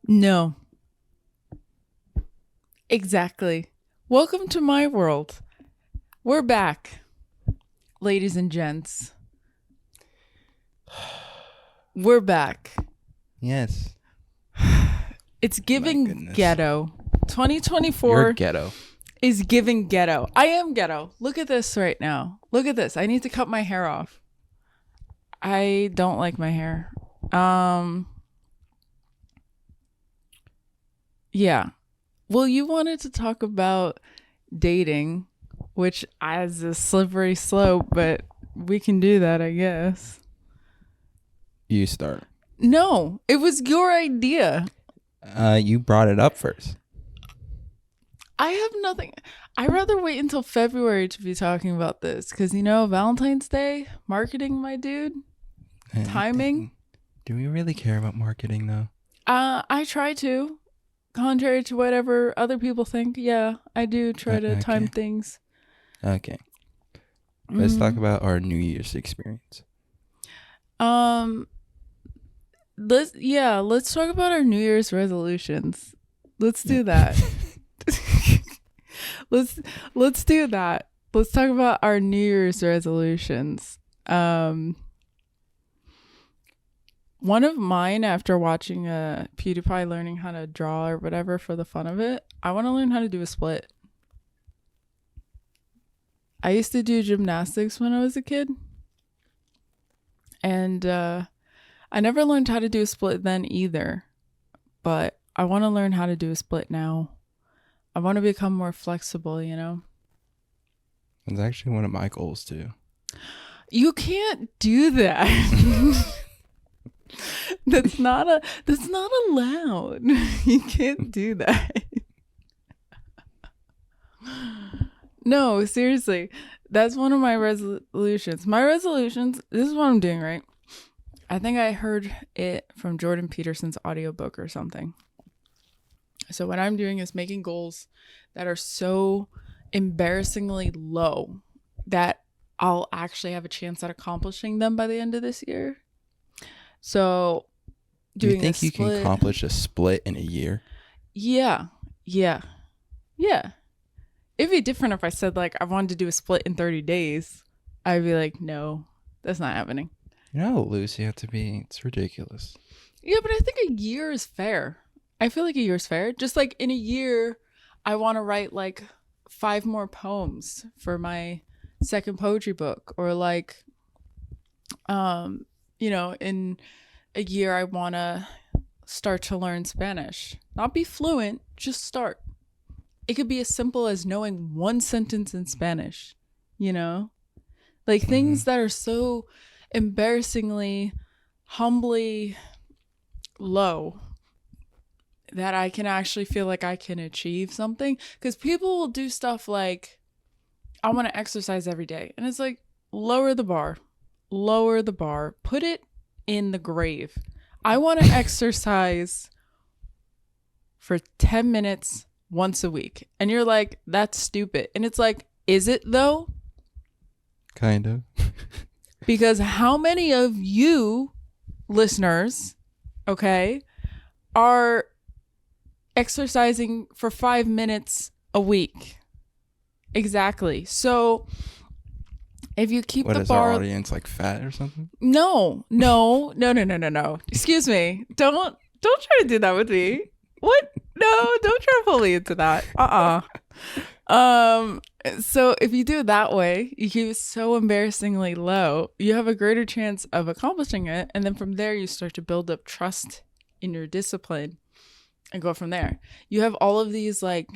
No. Exactly. Welcome to my world. We're back, ladies and gents. We're back. Yes. It's giving goodness. ghetto. You're 2024 ghetto. is giving ghetto. I am ghetto. Look at this right now. Look at this. I need to cut my hair off. I don't like my hair. Yeah. Well, you wanted to talk about dating, which is a slippery slope, but we can do that, I guess. You start. No, it was your idea. You brought it up first. I have nothing. I'd rather wait until February to be talking about this because, Valentine's Day, marketing, my dude, timing. Do we really care about marketing, though? I try to, contrary to whatever other people think. Yeah, I do try to time things. Okay. Let's talk about our New Year's experience. Let's talk about our New Year's resolutions. Let's do that. Let's do that. Let's talk about our New Year's resolutions. One of mine, after watching PewDiePie learning how to draw or whatever for the fun of it, I want to learn how to do a split. I used to do gymnastics when I was a kid, and I never learned how to do a split then either, but I want to learn how to do a split now. I want to become more flexible, It's actually one of my goals, too. You can't do that. That's not allowed. You can't do that. No, seriously. That's one of my resolutions. This is what I'm doing, right? I think I heard it from Jordan Peterson's audiobook or something. So what I'm doing is making goals that are so embarrassingly low that I'll actually have a chance at accomplishing them by the end of this year. So do you think you can accomplish a split in a year? Yeah. It'd be different if I said, like, I wanted to do a split in 30 days. I'd be like, no, that's not happening. Lucy, it's ridiculous. Yeah, but I think a year is fair. I feel like a year is fair. Just like in a year, I want to write like 5 more poems for my second poetry book. Or like, in a year, I want to start to learn Spanish. Not be fluent, just start. It could be as simple as knowing 1 sentence in Spanish, like things that are so embarrassingly, humbly low that I can actually feel like I can achieve something. Because people will do stuff like, I want to exercise every day. And it's like, lower the bar, put it in the grave. I want to exercise for 10 minutes once a week. And you're like, that's stupid. And it's like, is it though? Kind of. Because how many of you listeners, okay, are exercising for 5 minutes a week? Exactly. So if you keep the bar... What is our audience, like fat or something? No. Excuse me. Don't try to do that with me. What? No, don't try to pull me into that. So if you do it that way, you keep it so embarrassingly low, you have a greater chance of accomplishing it. And then from there, you start to build up trust in your discipline and go from there. You have all of these like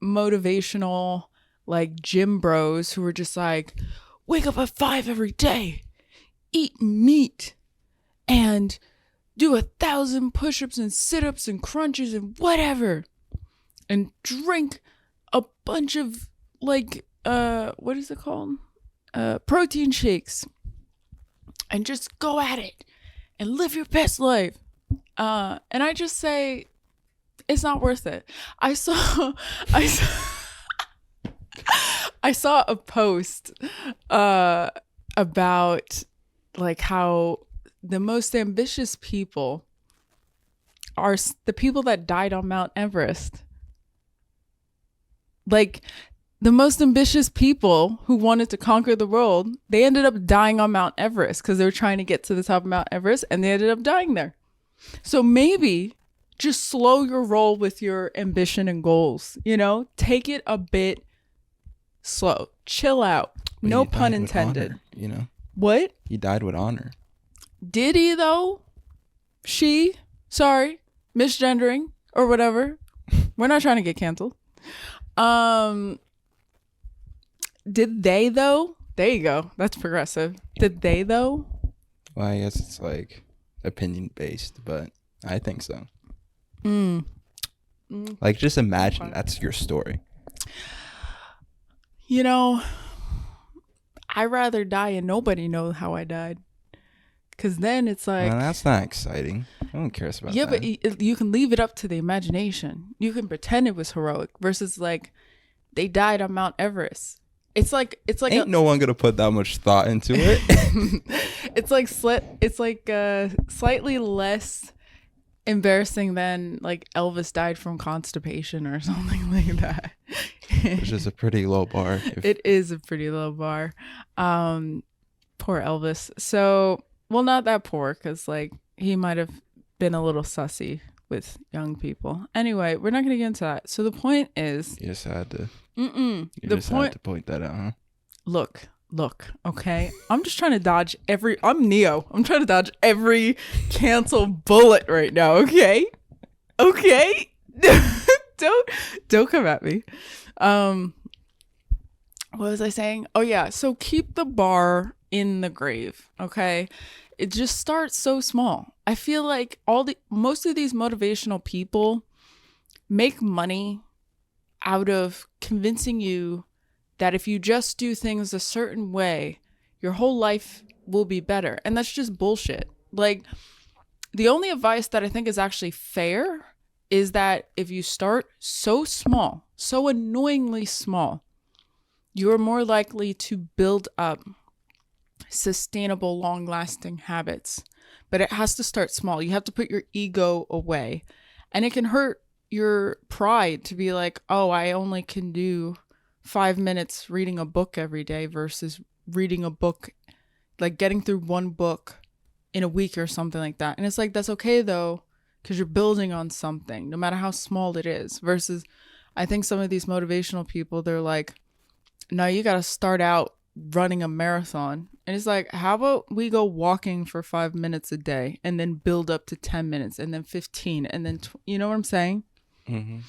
motivational, like gym bros who are just like, wake up at 5 every day, eat meat, and do 1,000 push-ups and sit-ups and crunches and whatever, and drink a bunch of like what is it called, protein shakes, and just go at it and live your best life. And I just say it's not worth it. I saw a post about like how the most ambitious people are the people that died on Mount Everest. Like, the most ambitious people who wanted to conquer the world, they ended up dying on Mount Everest because they were trying to get to the top of Mount Everest, and they ended up dying there. So maybe just slow your roll with your ambition and goals, you know? Take it a bit slow. Chill out. But No he died pun with intended. honor, you know? What? He died with honor. Did he, though? She? Sorry. Misgendering or whatever. We're not trying to get canceled. Did they, though? There you go. That's progressive. Did they, though? Well, I guess it's like opinion based, but I think so. Like, just imagine that's your story. You know, I'd rather die and nobody know how I died. Because then it's like... Well, that's not exciting. No one cares about that. Yeah, but you can leave it up to the imagination. You can pretend it was heroic versus like they died on Mount Everest. It's like ain't no one gonna put that much thought into it. It's like slightly less embarrassing than like Elvis died from constipation or something like that. Which is a pretty low bar. It is a pretty low bar. Poor Elvis. So, well, not that poor, because like he might have been a little sussy with young people. Anyway, we're not gonna get into that. So the point is, You just had to. had to point that out, huh? Look, okay? I'm just trying to dodge I'm Neo. I'm trying to dodge every cancel bullet right now, okay? Okay? Don't come at me. What was I saying? Oh yeah, so keep the bar in the grave, okay? It just starts so small. I feel like most of these motivational people make money out of convincing you that if you just do things a certain way, your whole life will be better. And that's just bullshit. Like, the only advice that I think is actually fair is that if you start so small, so annoyingly small, you're more likely to build up sustainable, long-lasting habits. But it has to start small. You have to put your ego away. And it can hurt your pride to be like, oh, I only can do 5 minutes reading a book every day versus reading a book, like getting through one book in a week or something like that. And it's like, that's okay though, because you're building on something, no matter how small it is. Versus, I think some of these motivational people, they're like, no, you got to start out running a marathon. And it's like, how about we go walking for 5 minutes a day and then build up to 10 minutes and then 15 and then, you know what I'm saying? Mm-hmm.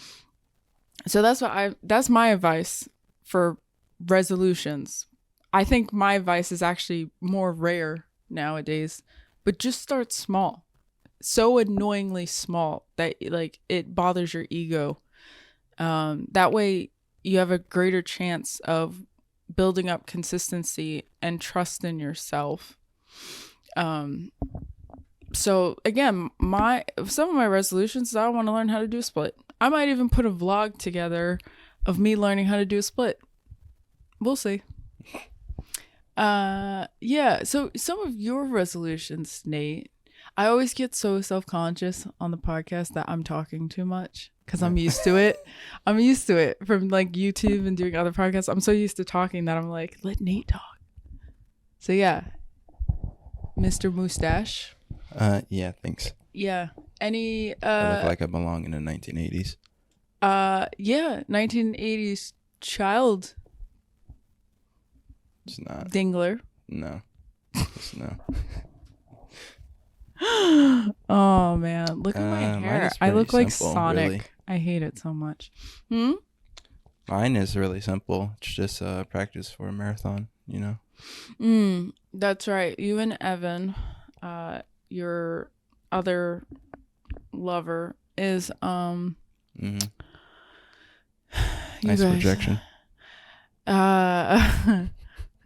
So that's my advice for resolutions. I think my advice is actually more rare nowadays, but just start small. So annoyingly small that like it bothers your ego. That way you have a greater chance of building up consistency and trust in yourself. So again, some of my resolutions is I want to learn how to do a split. I might even put a vlog together of me learning how to do a split. We'll see. Yeah, so some of your resolutions, Nate. I always get so self-conscious on the podcast that I'm talking too much because I'm used to it. I'm used to it from like YouTube and doing other podcasts. I'm so used to talking that I'm like, let Nate talk. So yeah, Mr. Mustache. Yeah, thanks. Yeah. Any I look like I belong in the 1980s. Yeah, 1980s child. It's not. Dingler. No. It's no. Oh man, look at my hair. I look like simple, Sonic. really. I hate it so much. Mine is really simple. It's just practice for a marathon, you know? That's right. You and Evan, your other lover, is Mm-hmm. you Nice guys, projection.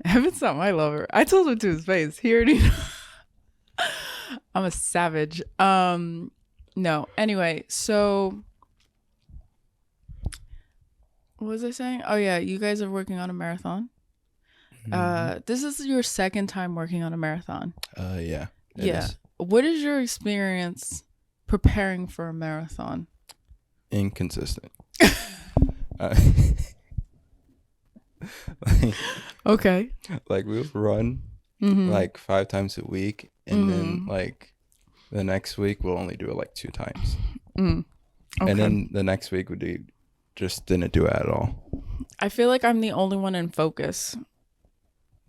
Evan's not my lover. I told him to his face. He already I'm a savage. No. Anyway, so what was I saying? Oh yeah, you guys are working on a marathon. Mm-hmm. This is your second time working on a marathon. Yeah. It Yeah. is. What is your experience preparing for a marathon? Inconsistent. Okay. Like we'll run like 5 times a week, and then like the next week we'll only do it like 2 times. Okay. And then the next week we just didn't do it at all. I feel like I'm the only one in focus.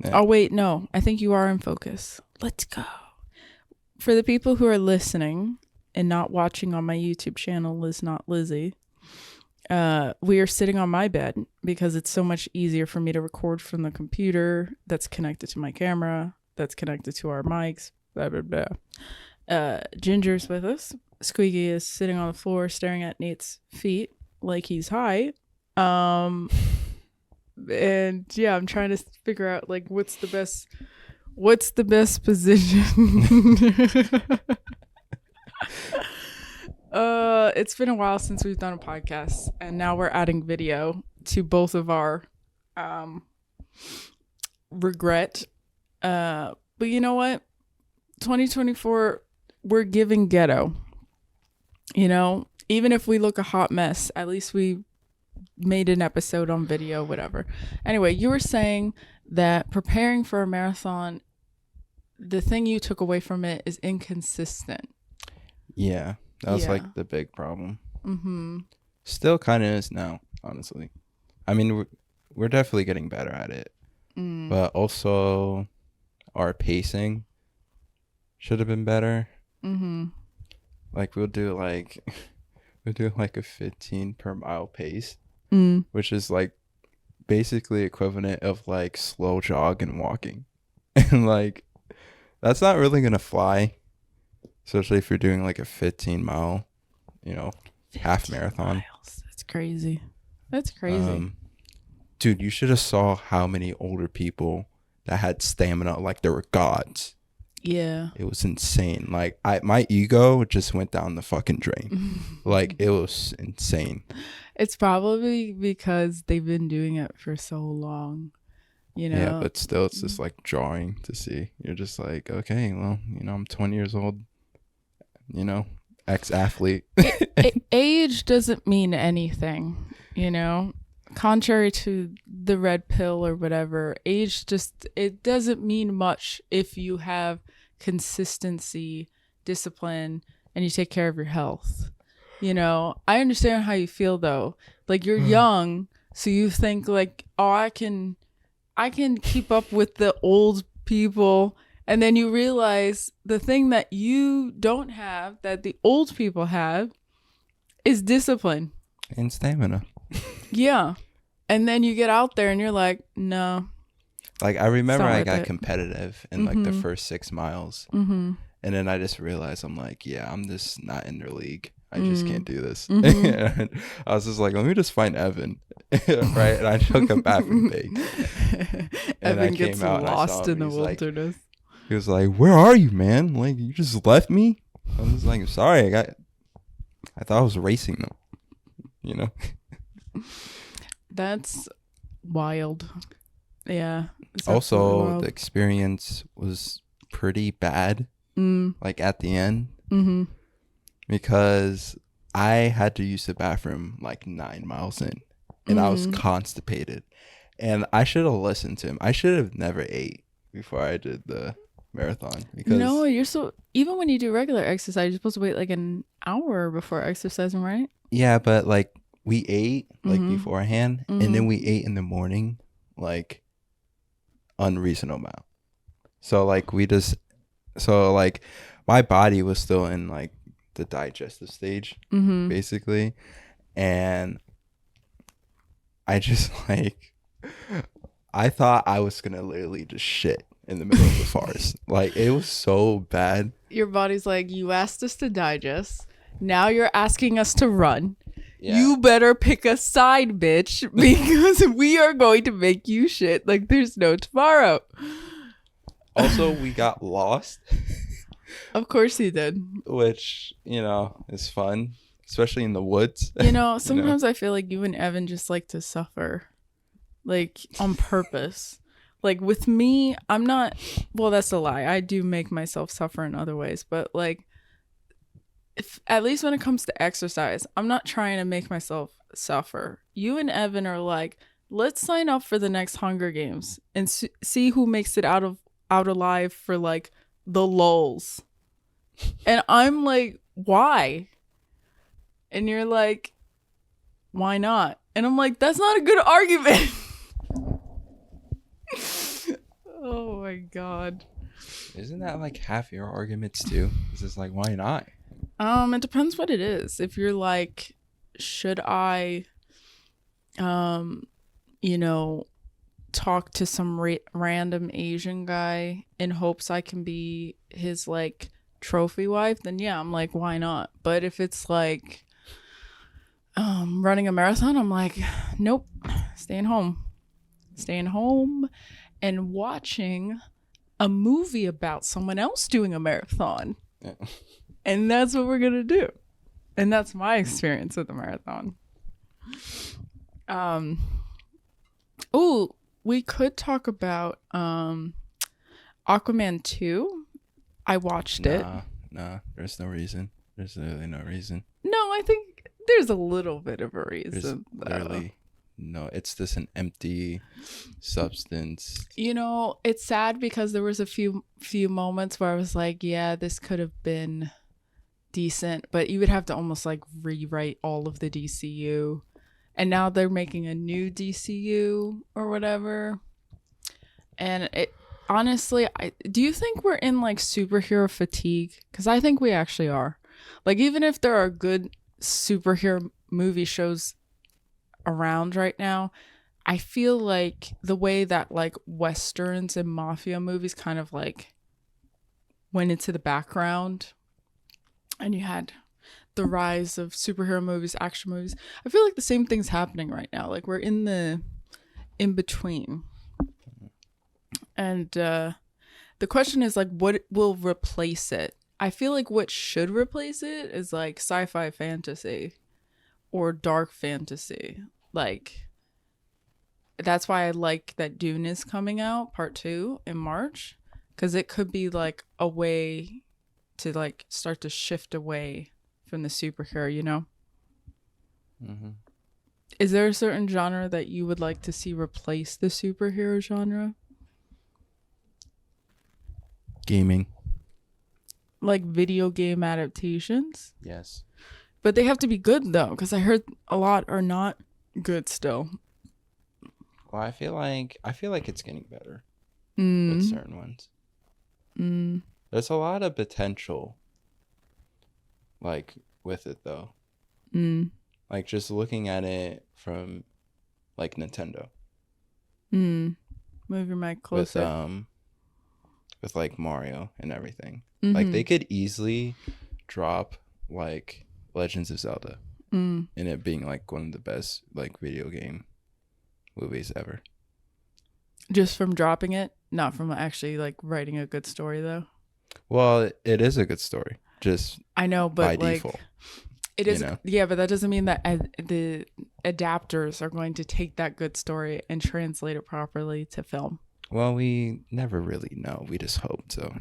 Yeah. Oh wait, no. I think you are in focus. Let's go. For the people who are listening and not watching on my YouTube channel, Liz Not Lizzy, we are sitting on my bed because it's so much easier for me to record from the computer that's connected to my camera, that's connected to our mics, blah, blah, blah. Ginger's with us. Squeaky is sitting on the floor staring at Nate's feet like he's high. And yeah, I'm trying to figure out like what's the best position. It's been a while since we've done a podcast, and now we're adding video to both of our regret. But you know what? 2024, we're giving ghetto. You know, even if we look a hot mess, at least we made an episode on video, whatever. Anyway, you were saying that preparing for a marathon, the thing you took away from it is inconsistent. Yeah, that was like the big problem. Still kind of is now, honestly. I mean, we're definitely getting better at it, but also our pacing should have been better. Like we'll do like a 15 per mile pace, which is like basically equivalent of like slow jog and walking. And like that's not really gonna fly, especially if you're doing like a 15-mile, you know, half marathon. Miles. That's crazy. Dude, you should have saw how many older people that had stamina like they were gods. Yeah. It was insane. Like my ego just went down the fucking drain. Like it was insane. It's probably because they've been doing it for so long, you know. Yeah, but still it's just like jarring to see. You're just like, okay, well, you know, I'm 20 years old, you know, ex-athlete. Age doesn't mean anything, you know. Contrary to the red pill or whatever, age it doesn't mean much if you have consistency, discipline, and you take care of your health. You know, I understand how you feel though. Like you're young, so you think like, oh, I can keep up with the old people, and then you realize the thing that you don't have that the old people have is discipline And stamina. Yeah. And then you get out there and you're like, no. Like I remember I got competitive in like the first 6 miles. And then I just realized I'm like, yeah, I'm just not in their league. I just can't do this. And I was just like, let me just find Evan. Right. And I took a bathroom break. And Evan gets lost in the wilderness. He was like, where are you, man? Like, you just left me? I was like, sorry. I thought I was racing them. You know? That's wild. Yeah. Also, wild. the experience was pretty bad. Like at the end. Because I had to use the bathroom like 9 miles in. And I was constipated. And I should have listened to him. I should have never ate before I did the marathon. Because no, even when you do regular exercise, you're supposed to wait like an hour before exercising, right? Yeah, but like we ate like beforehand, and then we ate in the morning like unreasonable amount. So like my body was still in like the digestive stage, basically, and I just like I thought I was gonna literally just shit in the middle of the forest. Like it was so bad. Your body's like, you asked us to digest, now you're asking us to run. Yeah. You better pick a side, bitch, because we are going to make you shit like there's no tomorrow. Also, we got lost. Of course you did. Which, you know, is fun, especially in the woods. You know, sometimes I feel like you and Evan just like to suffer, like on purpose. Like with me, I'm not, well, that's a lie. I do make myself suffer in other ways, but like at least when it comes to exercise, I'm not trying to make myself suffer. You and Evan are like, let's sign up for the next Hunger Games and see who makes it out alive for like the lulz. And I'm like, why? And you're like, why not? And I'm like, that's not a good argument. Oh my God. Isn't that like half your arguments too? It's just like, why not? It depends what it is. If you're like, should I, talk to some random Asian guy in hopes I can be his like trophy wife, then yeah, I'm like, why not? But if it's like running a marathon, I'm like, nope, staying home and watching a movie about someone else doing a marathon. Yeah. And that's what we're gonna do. And that's my experience with the marathon. We could talk about Aquaman 2. I watched it. Nah, there's no reason. There's really no reason. No, I think there's a little bit of a reason. There's literally no, it's just an empty substance. It's sad because there was a few moments where I was like, yeah, this could have been decent, but you would have to almost like rewrite all of the DCU. And now they're making a new DCU or whatever. And it honestly, do you think we're in like superhero fatigue? Because I think we actually are. Like, even if there are good superhero movie shows around right now, I feel like the way that like westerns and mafia movies kind of like went into the background, and you had the rise of superhero movies, action movies. I feel like the same thing's happening right now. Like, we're in the in between. And the question is like, what will replace it? I feel like what should replace it is like sci-fi fantasy or dark fantasy. Like, that's why I like that Dune is coming out, part 2 in March, because it could be like a way to like start to shift away from the superhero, Mm-hmm. Is there a certain genre that you would like to see replace the superhero genre? Gaming. Like video game adaptations? Yes. But they have to be good though, because I heard a lot are not good still. Well, I feel like it's getting better with certain ones. There's a lot of potential, like, with it though. Like, just looking at it from like Nintendo. Move your mic closer. With like Mario and everything. Like, they could easily drop like Legends of Zelda and it being like one of the best like video game movies ever. Just from dropping it, not from actually like writing a good story though. Well, it is a good story. Just I know, but by like default, it is. Yeah, but that doesn't mean that the adapters are going to take that good story and translate it properly to film. Well, we never really know. We just hope so,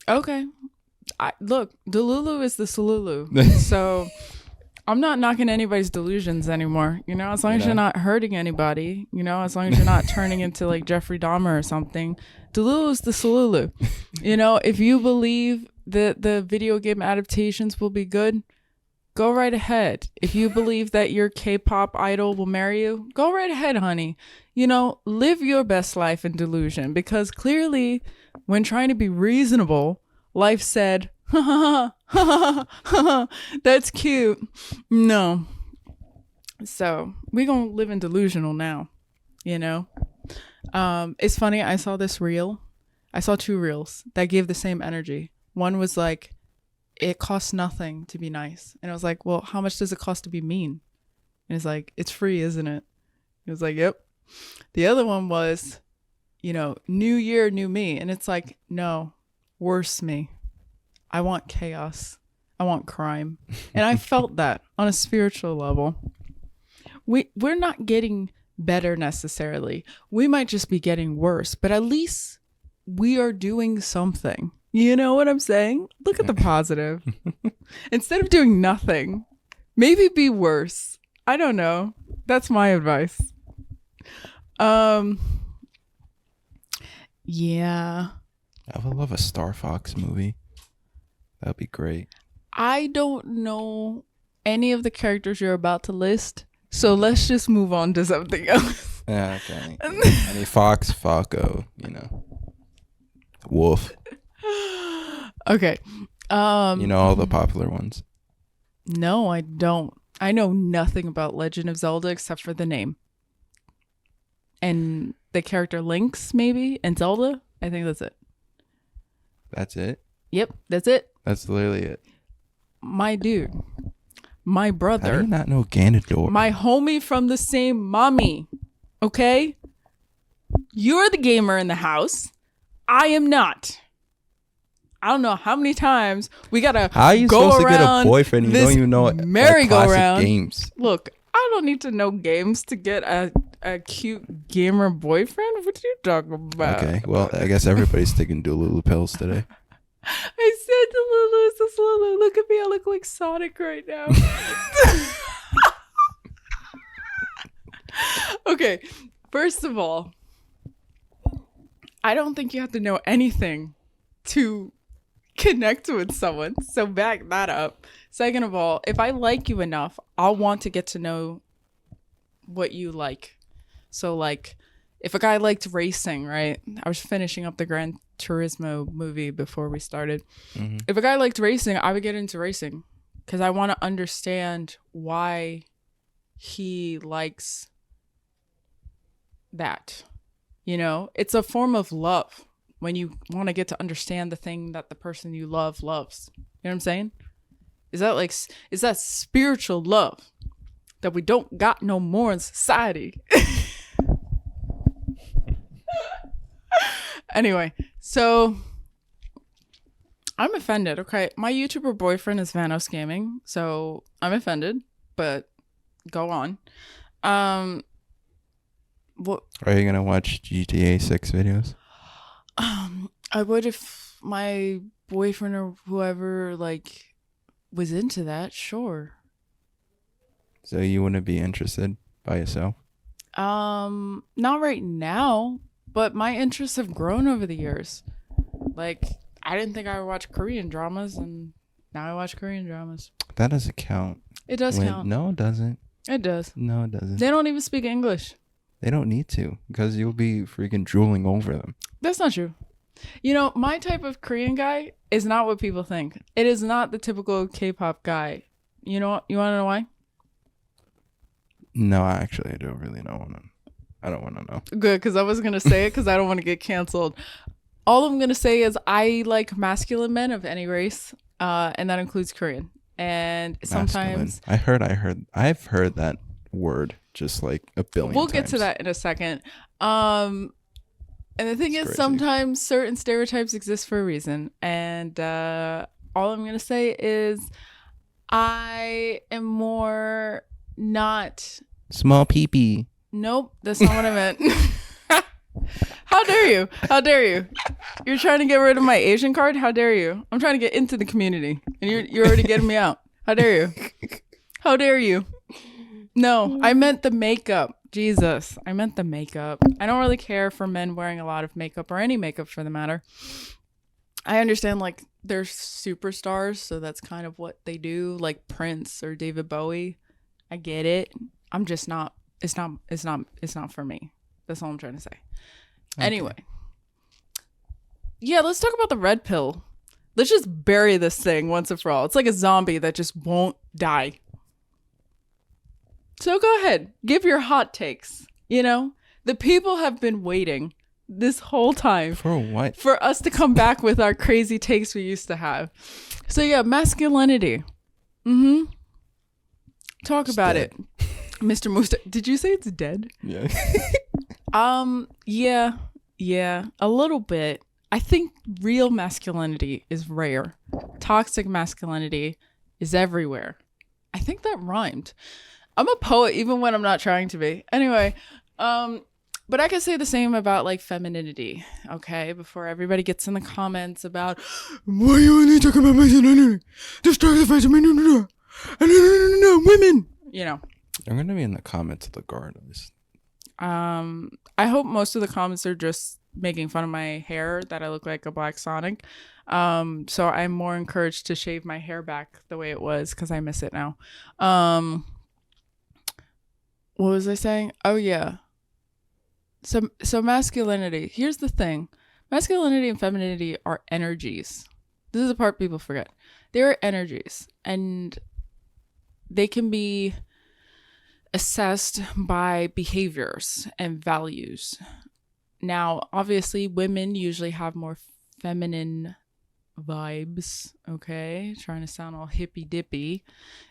Okay. Look, Delulu is the Salulu. So I'm not knocking anybody's delusions anymore. As long as you're not hurting anybody, as long as you're not turning into like Jeffrey Dahmer or something. Delulu is the Salulu. If you believe that the video game adaptations will be good, go right ahead. If you believe that your K-pop idol will marry you, go right ahead, honey. Live your best life in delusion, because clearly when trying to be reasonable, life said, ha ha ha ha, that's cute. No. So we gonna live in delusional now, It's funny, I saw this reel. I saw 2 reels that gave the same energy. One was like, it costs nothing to be nice. And I was like, well, how much does it cost to be mean? And it's like, it's free, isn't it? It was like, yep. The other one was, new year, new me. And it's like, no, worse me. I want chaos. I want crime. And I felt that on a spiritual level. We're not getting better necessarily. We might just be getting worse, but at least we are doing something. You know what I'm saying? Look at the positive. Instead of doing nothing, maybe be worse. I don't know. That's my advice. Yeah. I would love a Star Fox movie. That'd be great. I don't know any of the characters you're about to list, so let's just move on to something else. Yeah, okay. I mean, Fox, Falco, Wolf. Okay. You know all the popular ones. No, I don't. I know nothing about Legend of Zelda except for the name. And the character Lynx, maybe, and Zelda. I think that's it. That's it? Yep, that's it. That's literally it. My dude. My brother. How do you not know Ganondorf? My homie from the same mommy. Okay? You're the gamer in the house. I am not. I don't know how many times we gotta How are you go supposed to get a around boyfriend? You don't even know merry-go-round games. Look, I don't need to know games to get a cute gamer boyfriend. What are you talking about? Okay, well, I guess everybody's taking Dululu pills today. I said to Lulu, it's Lulu. Look at me, I look like Sonic right now. Okay, first of all, I don't think you have to know anything to connect with someone, so back that up. Second of all, if I like you enough, I'll want to get to know what you like. So like, if a guy liked racing, right? I was finishing up the Gran Turismo movie before we started. Mm-hmm. If a guy liked racing, I would get into racing because I want to understand why he likes that. It's a form of love when you want to get to understand the thing that the person you love loves. You know what I'm saying? Is that spiritual love that we don't got no more in society? Anyway, so I'm offended. Okay, my YouTuber boyfriend is Vanos Gaming, so I'm offended. But go on. What are you gonna watch GTA 6 videos? I would if my boyfriend or whoever was into that. Sure. So you wouldn't be interested by yourself? Not right now. But my interests have grown over the years. I didn't think I would watch Korean dramas, and now I watch Korean dramas. That doesn't count. It does count. No, it doesn't. It does. No, it doesn't. They don't even speak English. They don't need to, because you'll be freaking drooling over them. That's not true. My type of Korean guy is not what people think. It is not the typical K-pop guy. You want to know why? No, actually, I don't really know. I don't want to know. Good, because I was going to say it because I don't want to get canceled. All I'm going to say is I like masculine men of any race, and that includes Korean. And sometimes... I've heard that word just like a billion We'll times. get to that in a second. And the thing is, sometimes certain stereotypes exist for a reason. And all I'm going to say is I am more not... Small pee-pee. Nope, that's not what I meant. How dare you? How dare you? You're trying to get rid of my Asian card? How dare you? I'm trying to get into the community, and you're already getting me out. How dare you? How dare you? No, I meant the makeup. Jesus, I meant the makeup. I don't really care for men wearing a lot of makeup or any makeup for the matter. I understand they're superstars, so that's kind of what they do, like Prince or David Bowie. I get it. I'm just not. It's not for me. That's all I'm trying to say. Okay. Anyway. Yeah, let's talk about the red pill. Let's just bury this thing once and for all. It's like a zombie that just won't die. So go ahead. Give your hot takes. The people have been waiting this whole time. For what? For us to come back with our crazy takes we used to have. So yeah, masculinity. Mm-hmm. Talk about it. Mr. Musta, did you say it's dead? Yeah. Yeah, a little bit. I think real masculinity is rare. Toxic masculinity is everywhere. I think that rhymed. I'm a poet even when I'm not trying to be. Anyway, But I could say the same about like femininity, okay? Before everybody gets in the comments about why you only talking about masculinity? Just talk the face of me, no, women. You know. I'm gonna be in the comments regardless. I hope most of the comments are just making fun of my hair, that I look like a Black Sonic. So I'm more encouraged to shave my hair back the way it was because I miss it now. What was I saying? Oh yeah. So masculinity. Here's the thing. Masculinity and femininity are energies. This is the part people forget. They are energies, and they can be assessed by behaviors and values. Now, obviously, women usually have more feminine vibes, okay? Trying to sound all hippy dippy.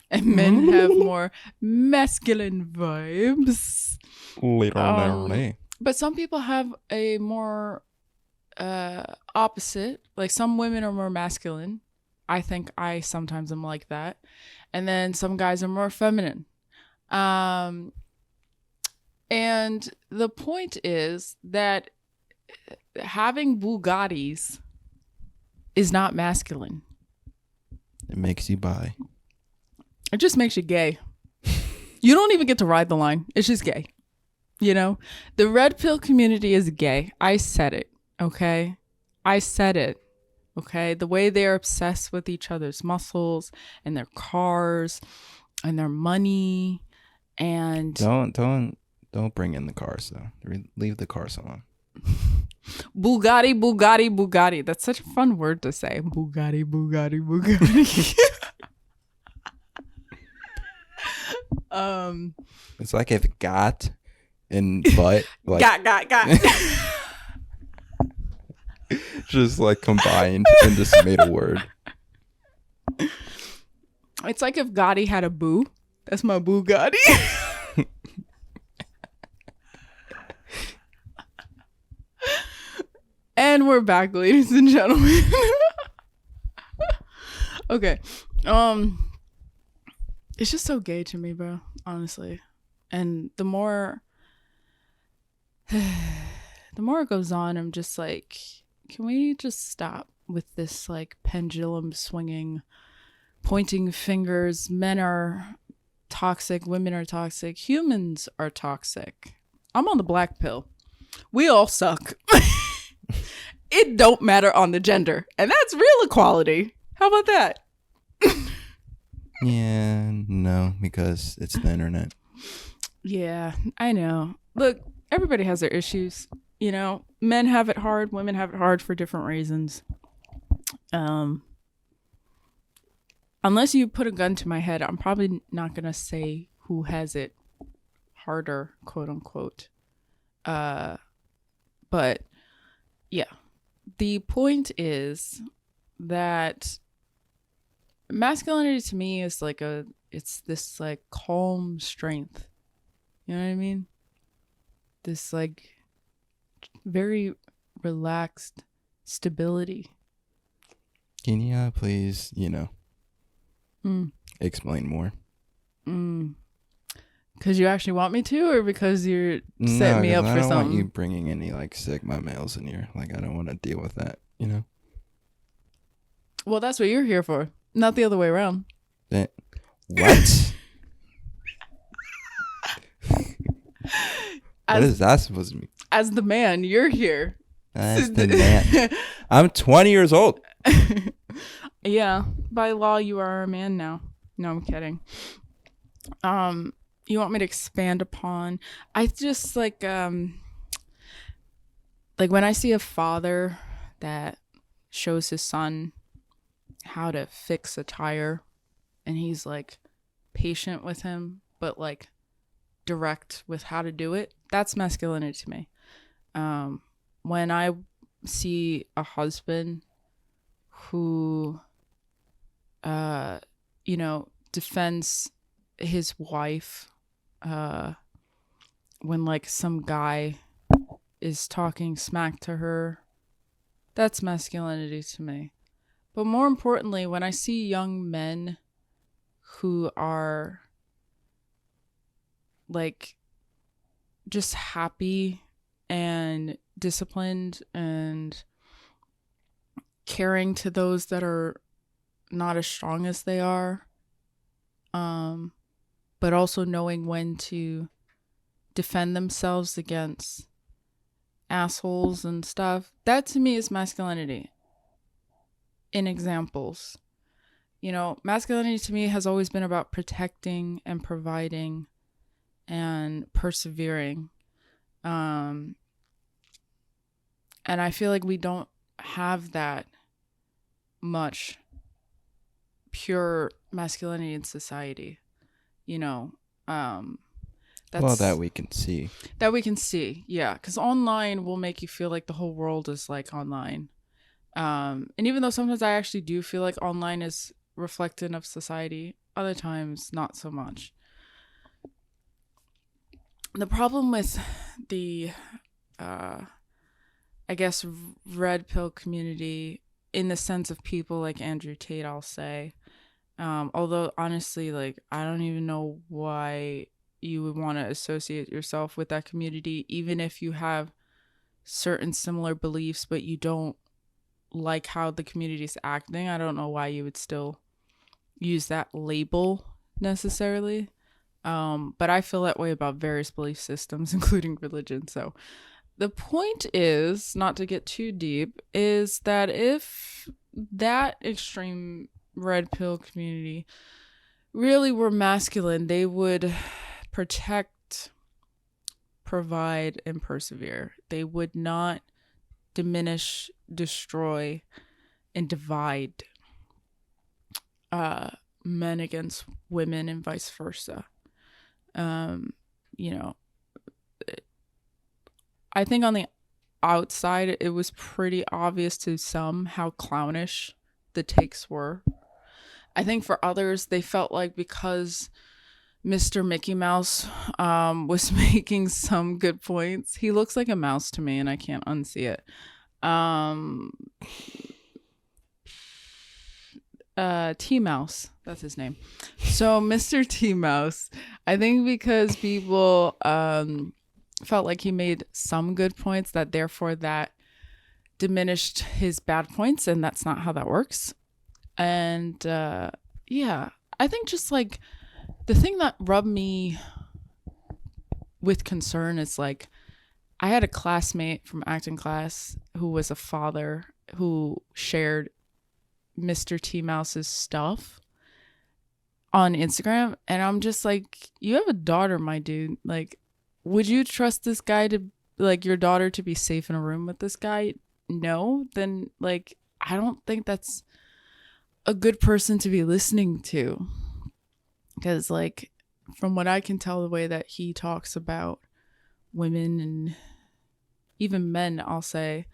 And men have more masculine vibes. Literally. But some people have a more opposite. Like some women are more masculine. I think I sometimes am like that. And then some guys are more feminine. And the point is that having Bugattis is not masculine. It makes you bi. It just makes you gay. You don't even get to ride the line. It's just gay. You know, the red pill community is gay. I said it. Okay. I said it. Okay. The way they're obsessed with each other's muscles and their cars and their money and don't bring in the cars though. Leave the cars alone. Bugatti. That's such a fun word to say. Bugatti. It's like if got and but like got just like combined and just made a word. It's like if Gotti had a boo. That's my Bugatti. And we're back, ladies and gentlemen. Okay. It's just so gay to me, bro, honestly. And the more it goes on, I'm just like, can we just stop with this like pendulum swinging, pointing fingers? Men are toxic, women are toxic, humans are toxic. I'm on the black pill. We all suck. It don't matter on the gender, and that's real equality. How about that? Yeah, no, because it's the internet. Yeah, I know. Look, everybody has their issues. You know, men have it hard, women have it hard for different reasons. Unless you put a gun to my head, I'm probably not gonna say who has it harder, quote unquote. But yeah, the point is that masculinity to me is like it's this like calm strength. You know what I mean? This like very relaxed stability. Can you please, explain more? Because you actually want me to, or because you're setting me up for something? I don't want you bringing any like Sigma males in here. Like, I don't want to deal with that, Well, that's what you're here for, not the other way around. What? What is that supposed to mean? As the man, you're here. As the man. I'm 20 years old. Yeah, by law, you are a man now. No, I'm kidding. You want me to expand upon? I just like when I see a father that shows his son how to fix a tire, and he's like patient with him, but like direct with how to do it. That's masculinity to me. When I see a husband who, defends his wife, when like some guy is talking smack to her, that's masculinity to me. But more importantly, when I see young men who are like just happy and disciplined and caring to those that are not as strong as they are, but also knowing when to defend themselves against assholes and stuff. That to me is masculinity in examples. You know, masculinity to me has always been about protecting and providing and persevering. And I feel like we don't have that much pure masculinity in society, you know. That's, that we can see. Yeah, because online will make you feel like the whole world is like online. And even though sometimes I actually do feel like online is reflective of society, other times not so much. The problem with the I guess red pill community, in the sense of people like Andrew Tate, I'll say, although honestly, like, I don't even know why you would want to associate yourself with that community, even if you have certain similar beliefs but you don't like how the community is acting. I don't know why you would still use that label necessarily, but I feel that way about various belief systems, including religion. So the point is, not to get too deep, is that if that extreme red pill community really were masculine, they would protect, provide, and persevere. They would not diminish, destroy, and divide men against women and vice versa. You know, I think on the outside it was pretty obvious to some how clownish the takes were. I think for others, they felt like because Mr. Mickey Mouse was making some good points. He looks like a mouse to me, and I can't unsee it. T-Mouse, that's his name. So Mr. T-Mouse, I think because people felt like he made some good points, that therefore that diminished his bad points, and that's not how that works. And yeah, I think just like the thing that rubbed me with concern is, like, I had a classmate from acting class who was a father who shared Mr. T Mouse's stuff on Instagram, and I'm just like, you have a daughter, my dude. Like, would you trust this guy to, like, your daughter to be safe in a room with this guy? No. Then, like, I don't think that's a good person to be listening to, because, like, from what I can tell, the way that he talks about women and even men, I'll say,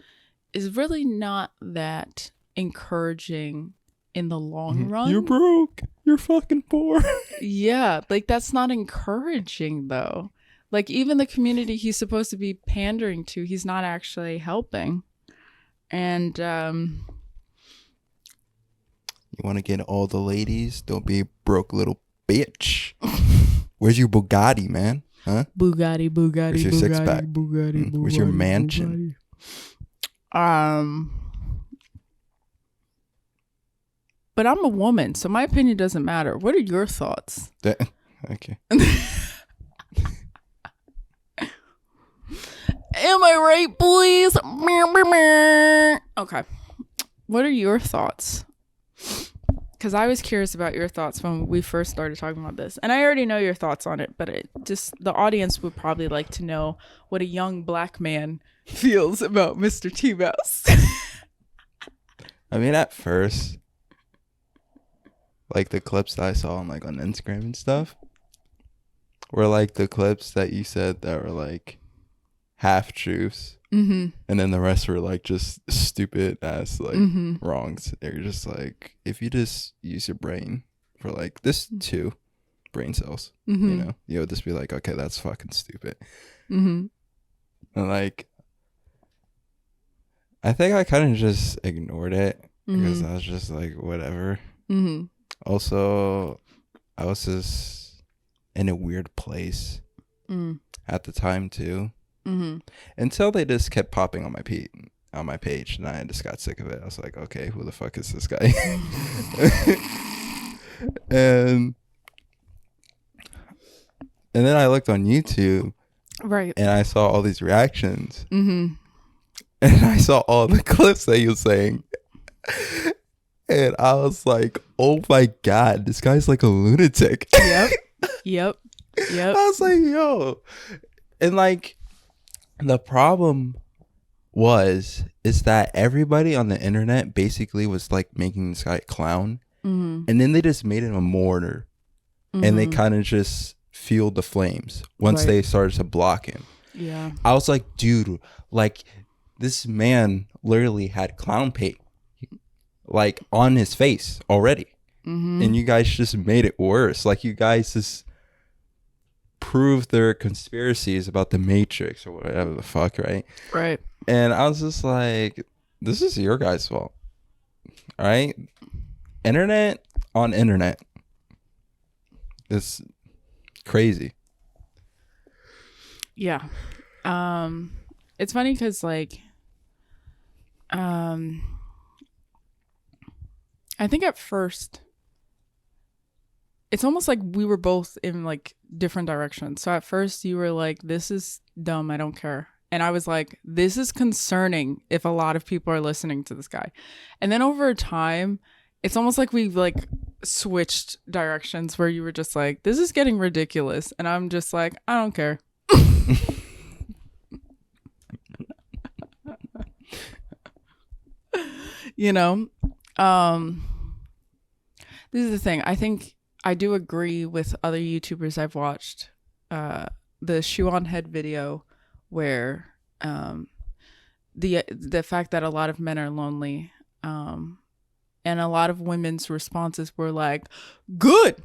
is really not that encouraging in the long run. You're broke, you're fucking poor. Yeah, like, that's not encouraging though. Like, even the community he's supposed to be pandering to, he's not actually helping. And you want to get all the ladies? Don't be a broke little bitch. Where's your Bugatti, man? Huh? Bugatti. Where's your six pack? Bugatti. Where's your mansion? But I'm a woman, so my opinion doesn't matter. What are your thoughts? Okay. Am I right, boys? Okay. What are your thoughts? Because I was curious about your thoughts when we first started talking about this. And I already know your thoughts on it, but the audience would probably like to know what a young black man feels about Mr. T-Mouse. I mean, at first, like, the clips that I saw on Instagram and stuff were like the clips that you said that were like half truths, and then the rest were like just stupid ass wrongs. They're just like, if you just use your brain for like this 2 brain cells, you know, you'll just be like, okay, that's fucking stupid. And like, I think I kind of just ignored it because I was just like, whatever. Also, I was just in a weird place at the time too. until they just kept popping on my page, and I just got sick of it. I was like, okay, who the fuck is this guy? and then I looked on YouTube, right, and I saw all these reactions, and I saw all the clips that he was saying, and I was like, oh my god, this guy's like a lunatic. Yep. I was like, yo, and like the problem is that everybody on the internet basically was like making this guy a clown, and then they just made him a martyr, and they kind of just fueled the flames once they started to block him. Yeah, I was like, dude, like this man literally had clown paint like on his face already, and you guys just made it worse. Like you guys just proved their conspiracies about the Matrix or whatever the fuck, right? And I was just like, this is your guys' fault. All right? Internet on internet. It's crazy. Yeah. It's funny because, like, I think at first, it's almost like we were both in, like, different directions. So at first you were like, this is dumb, I don't care. And I was like, this is concerning if a lot of people are listening to this guy. And then over time, it's almost like we like switched directions where you were just like, this is getting ridiculous. And I'm just like, I don't care. You know, this is the thing. I think I do agree with other YouTubers I've watched. The shoe on head video where the fact that a lot of men are lonely, and a lot of women's responses were like, good,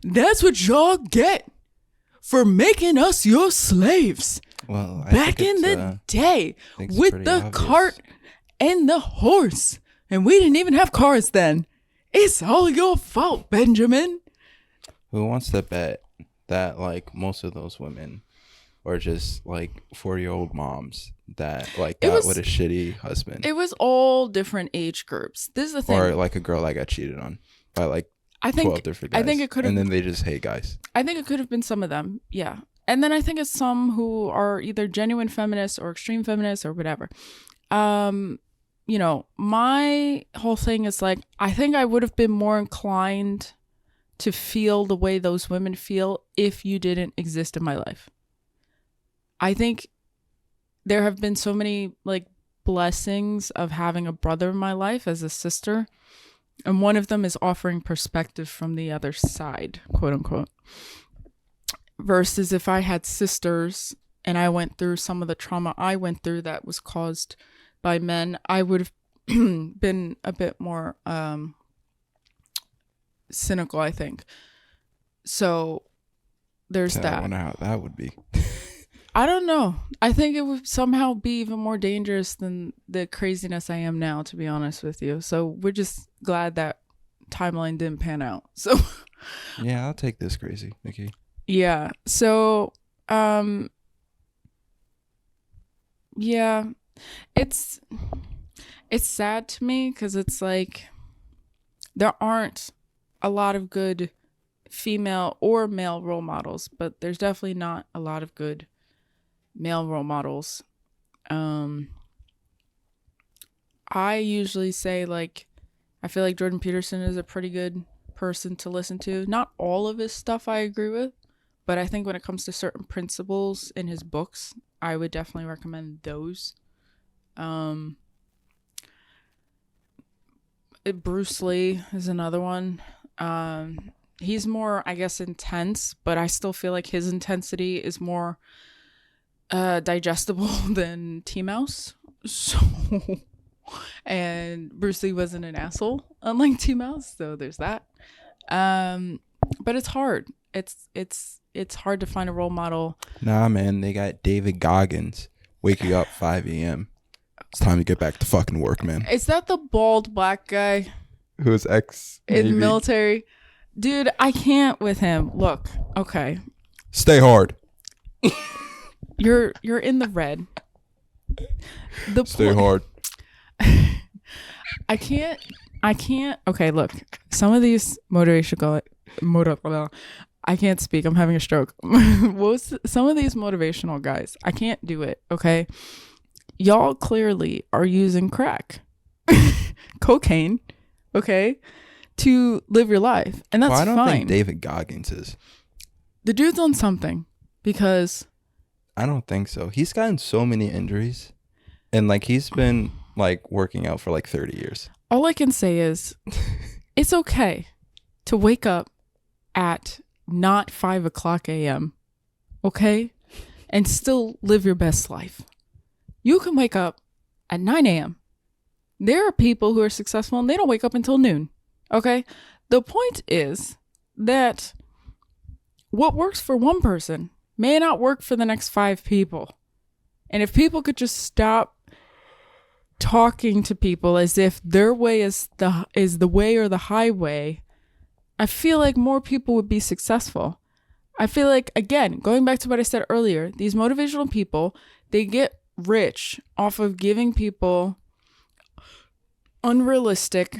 that's what y'all get for making us your slaves. Well, back in the day with the obvious cart and the horse, and we didn't even have cars then. It's all your fault, Benjamin. Who wants to bet that like most of those women are just like 40-year-old moms that like got with a shitty husband? It was all different age groups. This is the thing. Or like a girl that got cheated on by like 12 different guys. I think it could have, and then they just hate guys. I think it could have been some of them, yeah. And then I think it's some who are either genuine feminists or extreme feminists or whatever. You know, my whole thing is like, I think I would have been more inclined to feel the way those women feel if you didn't exist in my life. I think there have been so many like blessings of having a brother in my life as a sister. And one of them is offering perspective from the other side, quote unquote. Versus if I had sisters and I went through some of the trauma I went through that was caused by men, I would have been a bit more cynical, I think. So there's that. I wonder how that would be. I don't know. I think it would somehow be even more dangerous than the craziness I am now, to be honest with you. So we're just glad that timeline didn't pan out. So yeah, I'll take this crazy, Nikki. Yeah. So yeah, it's sad to me because it's like there aren't a lot of good female or male role models, but there's definitely not a lot of good male role models. I usually say like I feel like Jordan Peterson is a pretty good person to listen to. Not all of his stuff I agree with, but I think when it comes to certain principles in his books, I would definitely recommend those. Bruce Lee is another one. He's more, I guess, intense, but I still feel like his intensity is more digestible than T-Mouse. So, and Bruce Lee wasn't an asshole, unlike T-Mouse, so there's that. But it's hard. It's hard to find a role model. Nah, man, they got David Goggins waking up 5 a.m. It's time to get back to fucking work, man. Is that the bald black guy? Who's ex in the military? Dude, I can't with him. Look, okay. Stay hard. You're in the red. Stay hard. I can't. Okay, look. Some of these I can't speak. I'm having a stroke. Some of these motivational guys, I can't do it. Okay, y'all clearly are using crack, cocaine, okay, to live your life, and that's fine. I don't think David Goggins is. The dude's on something, because I don't think so. He's gotten so many injuries, and like he's been like working out for like 30 years. All I can say is it's okay to wake up at not 5:00 a.m. okay, and still live your best life. You can wake up at 9 a.m. There are people who are successful and they don't wake up until noon. Okay, the point is that what works for one person may not work for the next 5 people. And if people could just stop talking to people as if their way is the way or the highway, I feel like more people would be successful. I feel like, again, going back to what I said earlier, these motivational people, they get rich off of giving people unrealistic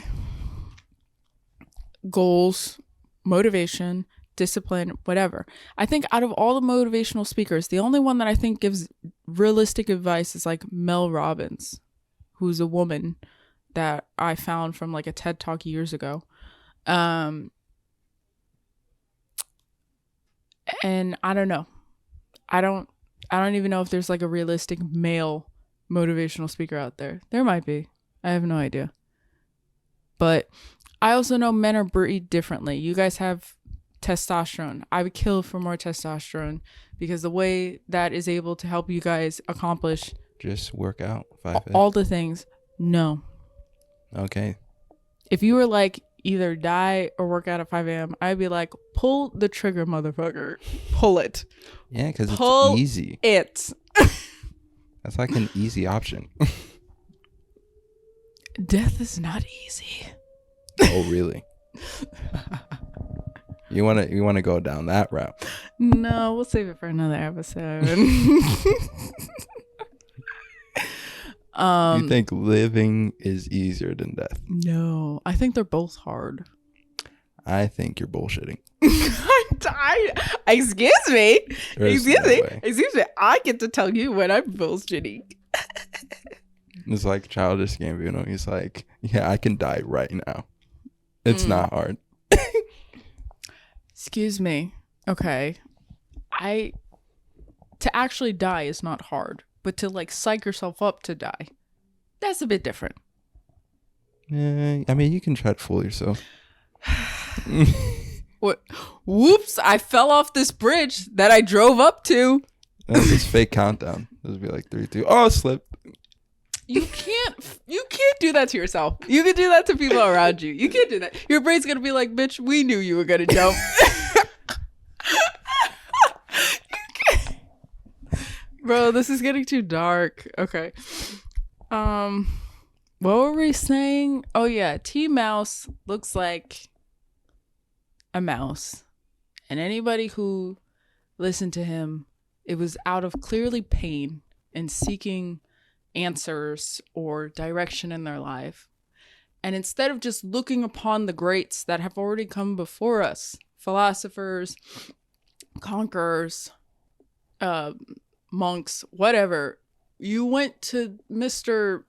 goals, motivation, discipline, whatever. I think out of all the motivational speakers, the only one that I think gives realistic advice is like Mel Robbins, who's a woman that I found from like a TED Talk years ago. And I don't know. I don't even know if there's like a realistic male motivational speaker out there. There might be. I have no idea. But I also know men are breed differently. You guys have testosterone. I would kill for more testosterone, because the way that is able to help you guys accomplish just work out all the things. No. Okay. If you were like either die or work out at 5 a.m., I'd be like, pull the trigger, motherfucker. Pull it. Yeah, because it's easy. It. That's like an easy option. Death is not easy. Oh, really? You wanna go down that route? No, we'll save it for another episode. You think living is easier than death? No, I think they're both hard. I think you're bullshitting. Excuse me. Excuse me. I get to tell you when I'm bullshitting. It's like Childish Gambino. He's like, yeah, I can die right now. It's not hard. Excuse me. Okay. To actually die is not hard, but to like psych yourself up to die, that's a bit different. Yeah, I mean, you can try to fool yourself. What? Whoops! I fell off this bridge that I drove up to. That's this fake countdown. This would be like 3, 2. Oh, slip. You can't do that to yourself. You can do that to people around you. You can't do that. Your brain's gonna be like, bitch, we knew you were gonna jump. Bro, this is getting too dark. Okay. What were we saying? Oh yeah, T-Mouse looks like a mouse. And anybody who listened to him, it was out of clearly pain and seeking answers or direction in their life. And instead of just looking upon the greats that have already come before us, philosophers, conquerors, monks, whatever, you went to Mr.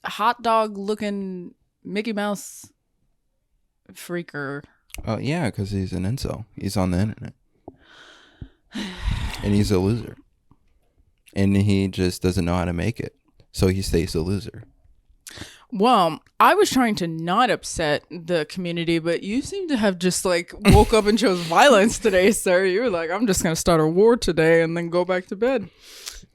Hot Dog looking Mickey Mouse freaker. Oh yeah, because he's an incel. He's on the internet. And he's a loser. And he just doesn't know how to make it. So he stays a loser. Well, I was trying to not upset the community, but you seem to have just like woke up and chose violence today, sir. You were like, I'm just going to start a war today and then go back to bed.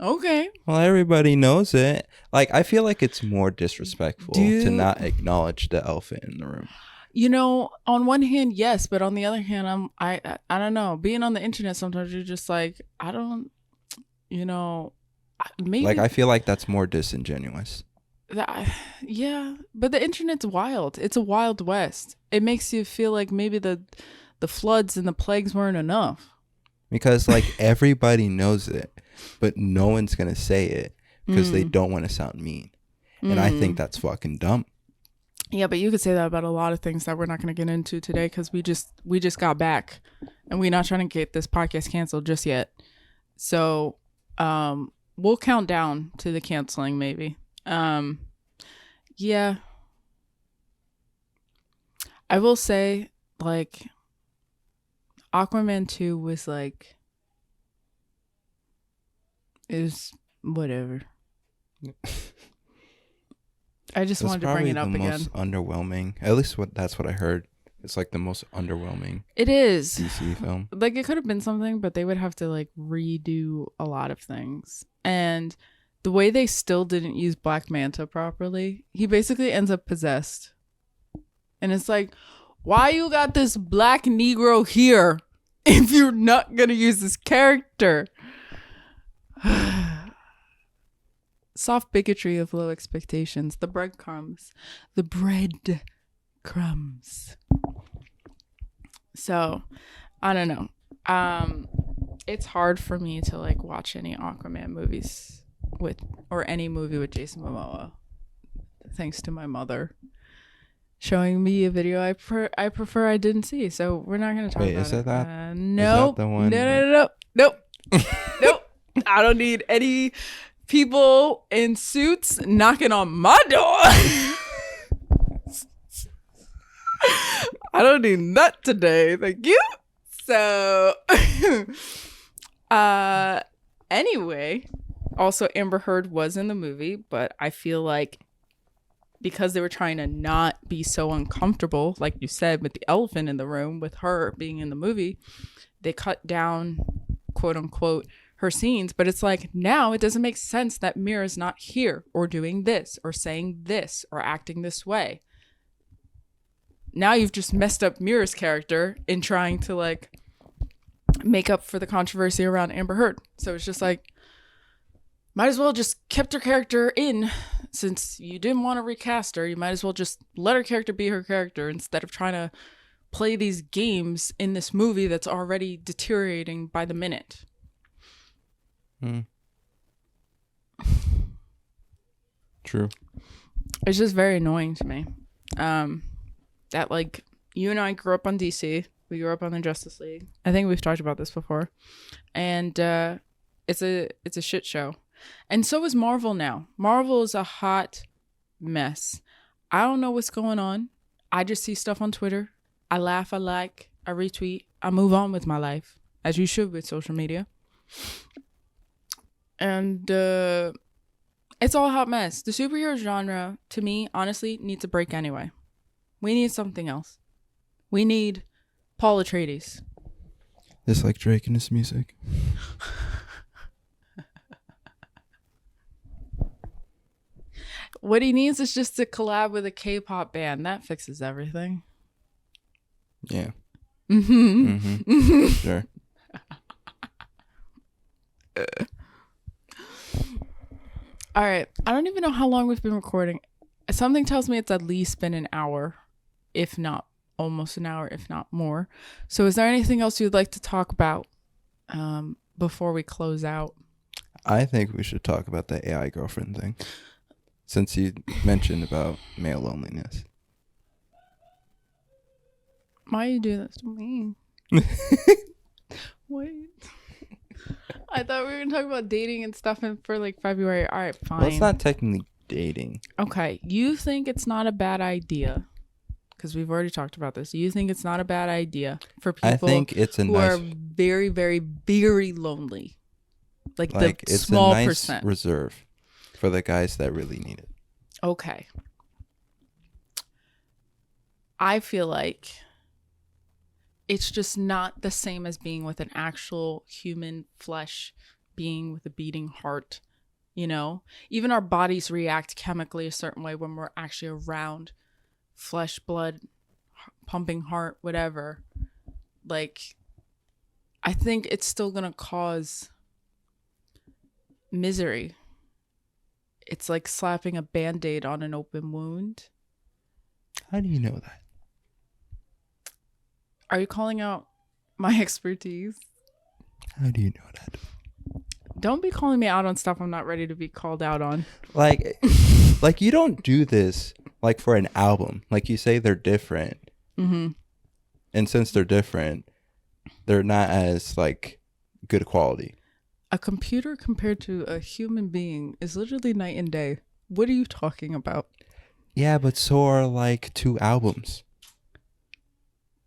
Okay. Well, everybody knows it. Like, I feel like it's more disrespectful to not acknowledge the elephant in the room. You know, on one hand, yes, but on the other hand, I don't know. Being on the internet, sometimes you're just like, I don't, you know, maybe. Like, I feel like that's more disingenuous. Yeah, but the internet's wild. It's a wild west. It makes you feel like maybe the floods and the plagues weren't enough. because like everybody knows it, but no one's gonna say it because they don't want to sound mean, and I think that's fucking dumb. Yeah, but you could say that about a lot of things that we're not going to get into today because we just got back, and we're not trying to get this podcast canceled just yet. So, we'll count down to the canceling maybe. Yeah. I will say, like, Aquaman 2 was like, is whatever. I just wanted to bring it up again. Most underwhelming. At least that's what I heard. It's like the most underwhelming. It is DC film. Like it could have been something, but they would have to like redo a lot of things. And the way they still didn't use Black Manta properly, he basically ends up possessed. And it's like, why you got this black Negro here if you're not gonna use this character? Soft bigotry of low expectations. The breadcrumbs. The breadcrumbs. So, I don't know. It's hard for me to like watch any Aquaman movies or any movie with Jason Momoa. Thanks to my mother showing me a video I prefer I didn't see. So we're not gonna talk about it. Wait, is that no? Is that the one? No. Nope. Nope. I don't need any people in suits knocking on my door. I don't need that today. Thank you. So, anyway, also Amber Heard was in the movie, but I feel like because they were trying to not be so uncomfortable, like you said, with the elephant in the room, with her being in the movie, they cut down, quote unquote, her scenes. But it's like, now it doesn't make sense that Mira's not here or doing this or saying this or acting this way. Now you've just messed up Mira's character in trying to like make up for the controversy around Amber Heard. So it's just like, might as well just kept her character in. Since you didn't want to recast her, you might as well just let her character be her character instead of trying to play these games in this movie that's already deteriorating by the minute. True. It's just very annoying to me. That like you and I grew up on DC. We grew up on the Justice League. I think we've talked about this before. And it's a shit show. And so is Marvel now. Marvel is a hot mess. I don't know what's going on. I just see stuff on Twitter. I laugh, I like, I retweet. I move on with my life, as you should with social media. And it's all a hot mess. The superhero genre, to me, honestly, needs a break anyway. We need something else. We need Paul Atreides. Just like Drake and his music. What he needs is just to collab with a K-pop band. That fixes everything. Yeah. Sure. All right. I don't even know how long we've been recording. Something tells me it's at least been an hour, if not almost an hour, if not more. So is there anything else you'd like to talk about before we close out? I think we should talk about the AI girlfriend thing, since you mentioned about male loneliness. Why are you doing this to me? Wait. I thought we were going to talk about dating and stuff for like February. All right, fine. Well, it's not technically dating. Okay. You think it's not a bad idea, because we've already talked about this. You think it's not a bad idea for people who are very, very, very lonely. Like the it's small a nice percent. Reserve for the guys that really need it. Okay. I feel like it's just not the same as being with an actual human flesh being with a beating heart, you know? Even our bodies react chemically a certain way when we're actually around flesh, blood, pumping heart, whatever. Like, I think it's still gonna cause misery. It's like slapping a Band-Aid on an open wound. How do you know that? Are you calling out my expertise? How do you know that? Don't be calling me out on stuff I'm not ready to be called out on. Like you don't do this like for an album. Like you say they're different. Mm-hmm. And since they're different, they're not as like good quality. A computer compared to a human being is literally night and day. What are you talking about? Yeah, but so are like 2 albums.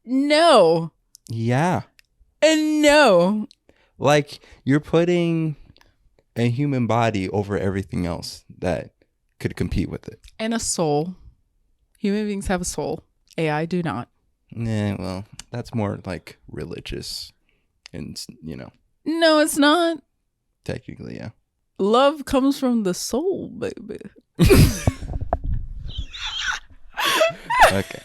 No. Yeah. And no. Like you're putting a human body over everything else that could compete with it. And a soul. Human beings have a soul. AI do not. Yeah, well, that's more like religious and, you know. No, it's not. Technically, yeah. Love comes from the soul, baby. Okay.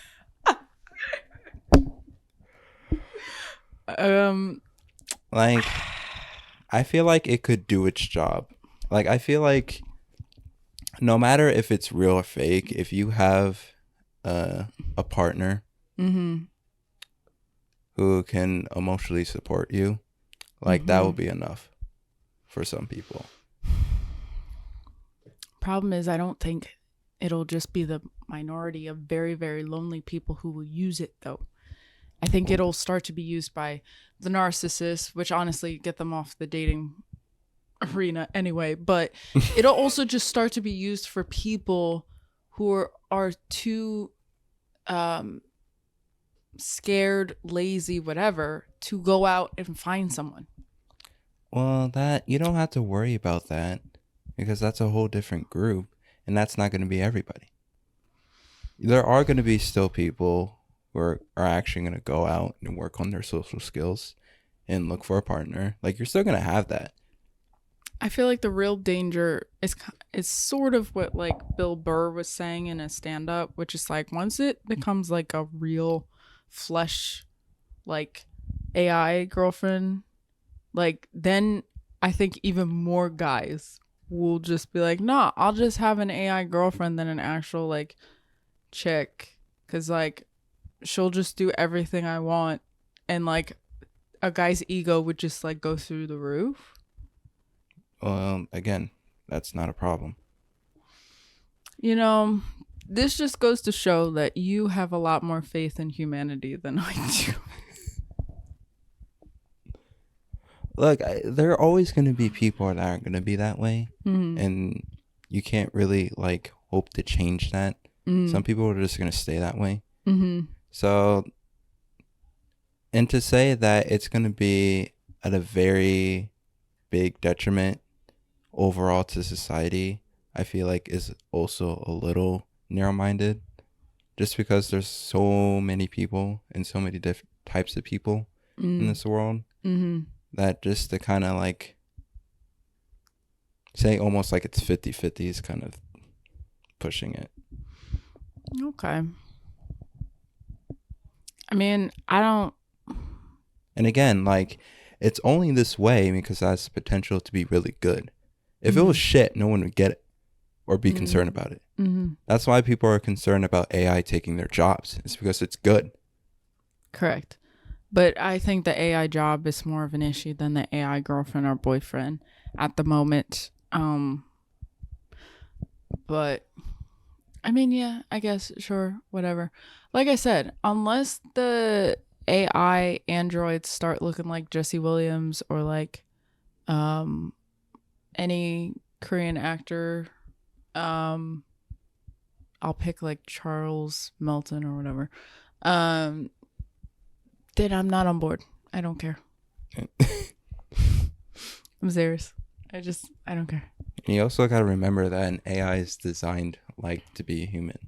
Like, I feel like it could do its job. Like, I feel like no matter if it's real or fake, if you have a partner who can emotionally support you, like that will be enough for some people. Problem is, I don't think it'll just be the minority of very, very lonely people who will use it, though. I think it'll start to be used by the narcissists, which honestly get them off the dating arena anyway. But it'll also just start to be used for people who are too scared, lazy, whatever, to go out and find someone. Well, that you don't have to worry about that because that's a whole different group, and that's not going to be everybody. There are going to be still people who are actually going to go out and work on their social skills and look for a partner. Like, you're still going to have that. I feel like the real danger is sort of what like Bill Burr was saying in a stand-up, which is like once it becomes like a real flesh like AI girlfriend, like then I think even more guys will just be like, nah, I'll just have an AI girlfriend than an actual like chick, because like she'll just do everything I want, and like a guy's ego would just like go through the roof. Again, that's not a problem. You know, this just goes to show that you have a lot more faith in humanity than I do. Look, there are always going to be people that aren't going to be that way. Mm-hmm. And you can't really like hope to change that. Mm-hmm. Some people are just going to stay that way. Mm-hmm. So, and to say that it's going to be at a very big detriment overall to society, I feel like is also a little narrow-minded, just because there's so many people and so many different types of people in this world, that just to kind of like say almost like it's 50-50 is kind of pushing it. Okay. I mean, I don't. And again, like, it's only this way because it has the potential to be really good. If it was shit, no one would get it or be concerned about it. That's why people are concerned about AI taking their jobs. It's because it's good. Correct. But I think the AI job is more of an issue than the AI girlfriend or boyfriend at the moment. But I mean, yeah, I guess, sure, whatever. Like I said, unless the AI androids start looking like Jesse Williams or like any Korean actor, I'll pick like Charles Melton or whatever, then I'm not on board. I don't care. I'm serious. I don't care. And you also got to remember that an AI is designed like to be human.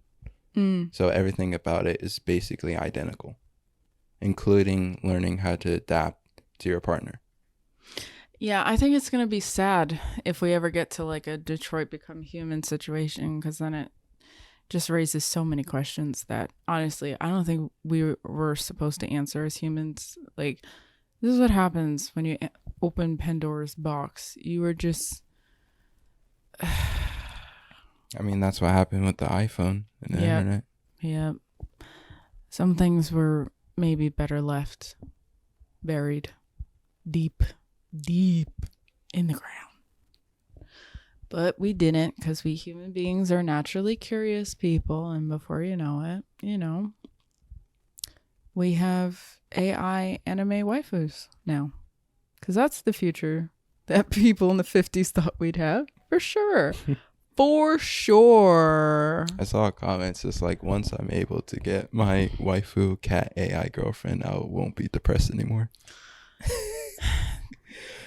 So everything about it is basically identical, including learning how to adapt to your partner. Yeah, I think it's going to be sad if we ever get to like a Detroit Become Human situation, because then it just raises so many questions that honestly, I don't think we were supposed to answer as humans. Like, this is what happens when you open Pandora's box. You were just... I mean, that's what happened with the iPhone and the internet. Yeah. Some things were maybe better left buried deep deep in the ground. But we didn't, because we human beings are naturally curious people. And before you know it, we have AI anime waifus now. Because that's the future that people in the 50s thought we'd have. For sure. For sure. I saw comments just like, once I'm able to get my waifu cat AI girlfriend, I won't be depressed anymore.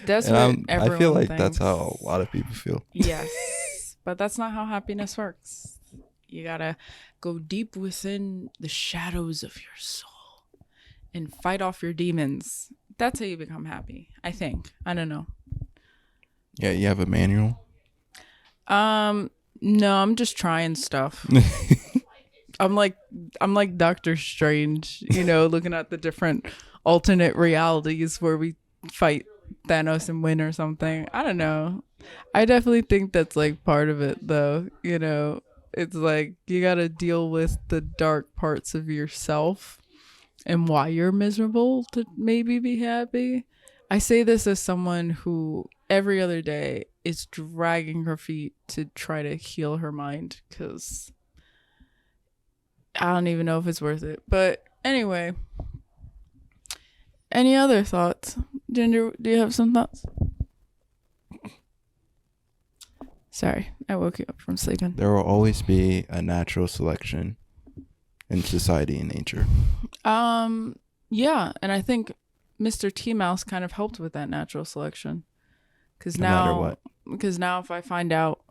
That's what everyone I feel like thinks. that's how a lot of people feel. Yes. But that's not how happiness works. You gotta go deep within the shadows of your soul and fight off your demons. That's how you become happy, I think. I don't know. Yeah, you have a manual? No, I'm just trying stuff. I'm like Doctor Strange, looking at the different alternate realities where we fight Thanos and win or something. I don't know. I definitely think that's like part of it though. It's like you got to deal with the dark parts of yourself and why you're miserable to maybe be happy. I say this as someone who every other day is dragging her feet to try to heal her mind, because I don't even know if it's worth it. But anyway, any other thoughts? Ginger, do you have some thoughts? Sorry, I woke you up from sleeping. There will always be a natural selection in society and nature. Yeah, and I think Mr. T Mouse kind of helped with that natural selection. Because No matter what. Because now if I find out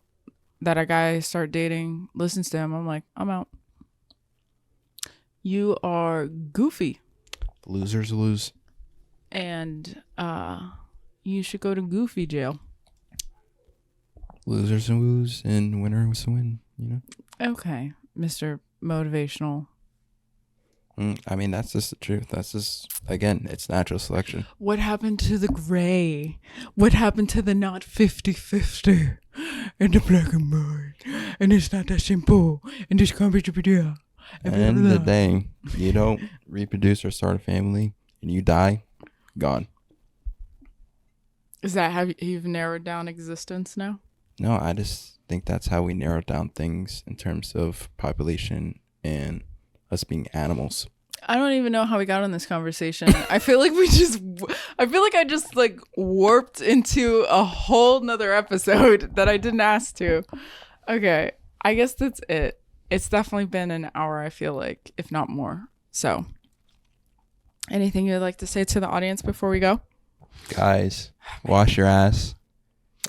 that a guy I start dating listens to him, I'm like, I'm out. You are goofy. Losers lose. And you should go to goofy jail. Losers lose and winners win, Okay, Mr. Motivational. I mean, that's just the truth. That's just, again, it's natural selection. What happened to the gray? What happened to the not 50-50? And the black and white? And it's not that simple. And it's complicated. At the end of the day, you don't reproduce or start a family, and you die, gone. Is that how you've narrowed down existence now? No, I just think that's how we narrow down things in terms of population and us being animals. I don't even know how we got on this conversation. I feel like I just like warped into a whole nother episode that I didn't ask to. Okay, I guess that's it. It's definitely been an hour, I feel like, if not more. So, anything you'd like to say to the audience before we go? Guys, wash your ass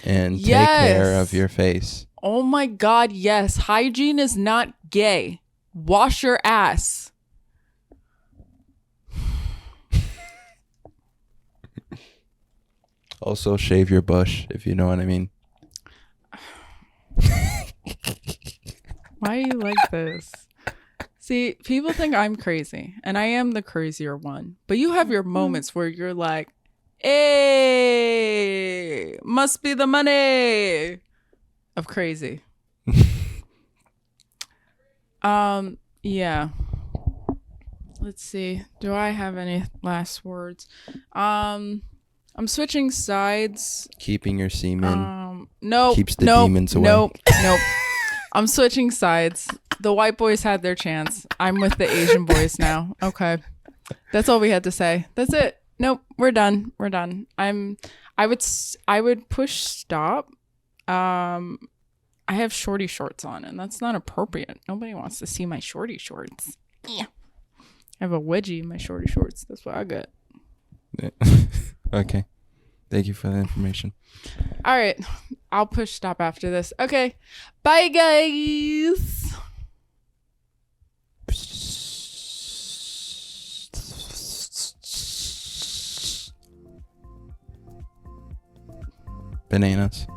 and take care of your face. Oh my God, yes. Hygiene is not gay. Wash your ass. Also, shave your bush, if you know what I mean. Why are you like this? See, people think I'm crazy, and I am the crazier one. But you have your moments where you're like, hey, must be the money of crazy. Yeah. Let's see. Do I have any last words? I'm switching sides. Keeping your semen. Nope. Keeps the demons away. Nope. I'm switching sides. The white boys had their chance. I'm with the Asian boys now. Okay. That's all we had to say. That's it. Nope. We're done. I would push stop. I have shorty shorts on, and that's not appropriate. Nobody wants to see my shorty shorts. Yeah. I have a wedgie in my shorty shorts. That's what I got. Okay. Thank you for the information. All right. I'll push stop after this. Okay. Bye, guys. Bananas.